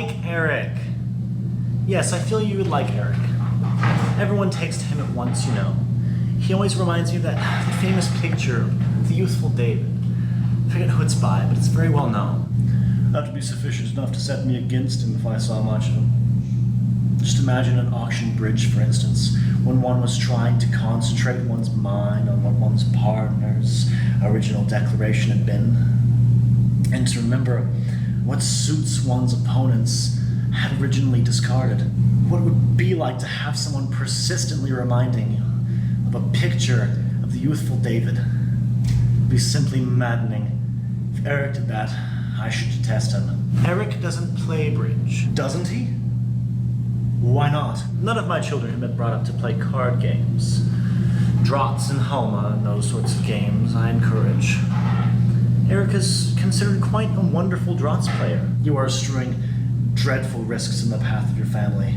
like Eric. Yes, I feel you would like Eric. Everyone takes to him at once, you know. He always reminds me of that famous picture of the youthful David. I forget who it's by, but it's very well known. That would be sufficient enough to set me against him if I saw much of him. Just imagine an auction bridge, for instance, when one was trying to concentrate one's mind on what one's partner's original declaration had been, and to remember what suits one's opponents had originally discarded. What it would be like to have someone persistently reminding you of a picture of the youthful David. It would be simply maddening. If Eric did that, I should detest him. Eric doesn't play bridge. Doesn't he? Why not? None of my children have been brought up to play card games. Draughts and Homa and those sorts of games I encourage. Eric is considered quite a wonderful draughts player. You are strewing dreadful risks in the path of your family.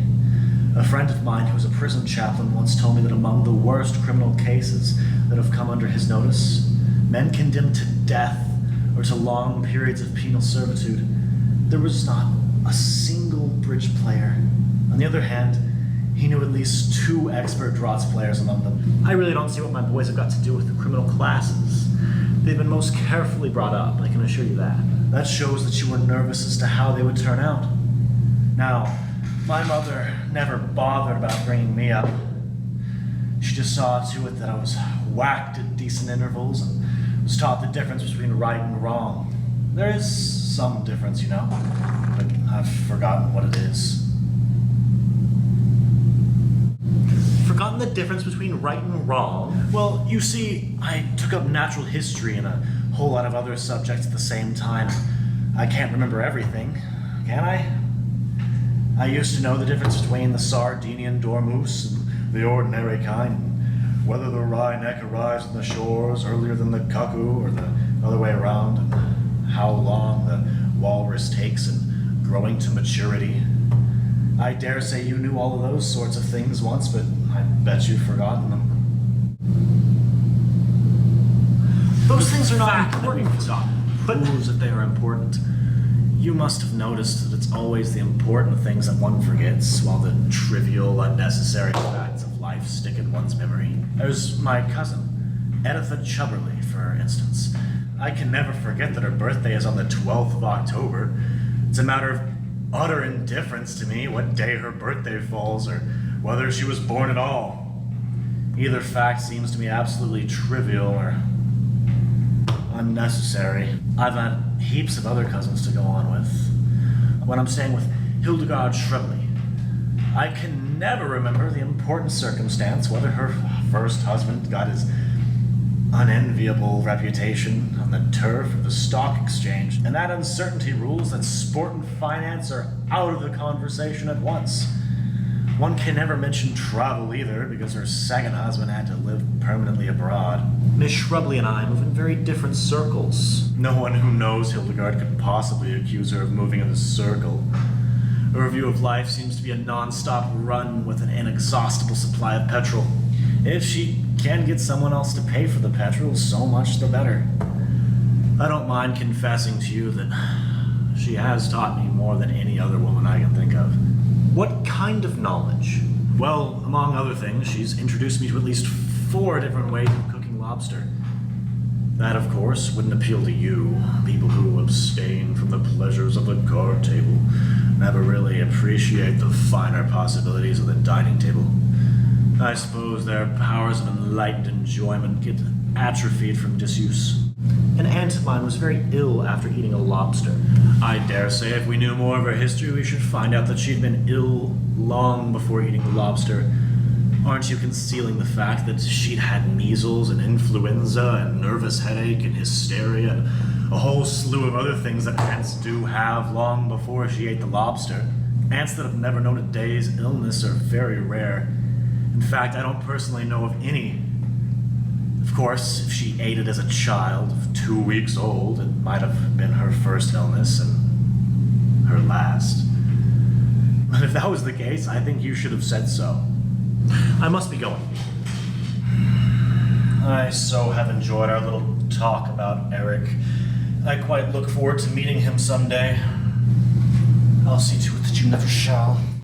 A friend of mine who was a prison chaplain once told me that among the worst criminal cases that have come under his notice, men condemned to death or to long periods of penal servitude, there was not a single bridge player. On the other hand, he knew at least 2 expert draughts players among them. I really don't see what my boys have got to do with the criminal classes. They've been most carefully brought up, I can assure you that. That shows that you were nervous as to how they would turn out. Now, my mother never bothered about bringing me up. She just saw to it that I was whacked at decent intervals and was taught the difference between right and wrong. There is some difference, you know, but I've forgotten what it is. Forgotten the difference between right and wrong? Well, you see, I took up natural history and a whole lot of other subjects at the same time. I can't remember everything, can I? I used to know the difference between the Sardinian dormouse and the ordinary kind, whether the wry neck arrives on the shores earlier than the cuckoo or the other way around, and how long the walrus takes in growing to maturity. I dare say you knew all of those sorts of things once, but I bet you've forgotten them. Those things are not important, but proves that they are important. You must have noticed that it's always the important things that one forgets, while the trivial, unnecessary facts of life stick in one's memory. There's my cousin, Editha Chubberley, for instance. I can never forget that her birthday is on the 12th of October. It's a matter of utter indifference to me what day her birthday falls or whether she was born at all. Either fact seems to me absolutely trivial or unnecessary. I've had heaps of other cousins to go on with. When I'm staying with Hildegard Shrubley, I can never remember the important circumstance whether her first husband got his unenviable reputation on the turf or the stock exchange, and that uncertainty rules that sport and finance are out of the conversation at once. One can never mention travel either, because her second husband had to live permanently abroad. Miss Shrubley and I move in very different circles. No one who knows Hildegard could possibly accuse her of moving in a circle. Her view of life seems to be a non-stop run with an inexhaustible supply of petrol. If she can get someone else to pay for the petrol, so much the better. I don't mind confessing to you that she has taught me more than any other woman I can think of. What kind of knowledge? Well, among other things, she's introduced me to at least 4 different ways of cooking lobster. That, of course, wouldn't appeal to you, people who abstain from the pleasures of the card table, never really appreciate the finer possibilities of the dining table. I suppose their powers of enlightened enjoyment get atrophied from disuse. An aunt of mine was very ill after eating a lobster. I dare say if we knew more of her history, we should find out that she'd been ill long before eating the lobster. Aren't you concealing the fact that she'd had measles and influenza and nervous headache and hysteria and a whole slew of other things that ants do have long before she ate the lobster? Ants that have never known a day's illness are very rare. In fact, I don't personally know of any. Of course, if she ate it as a child of 2 weeks old, it might have been her first illness and her last. But if that was the case, I think you should have said so. I must be going. I so have enjoyed our little talk about Eric. I quite look forward to meeting him someday. I'll see to it that you never shall.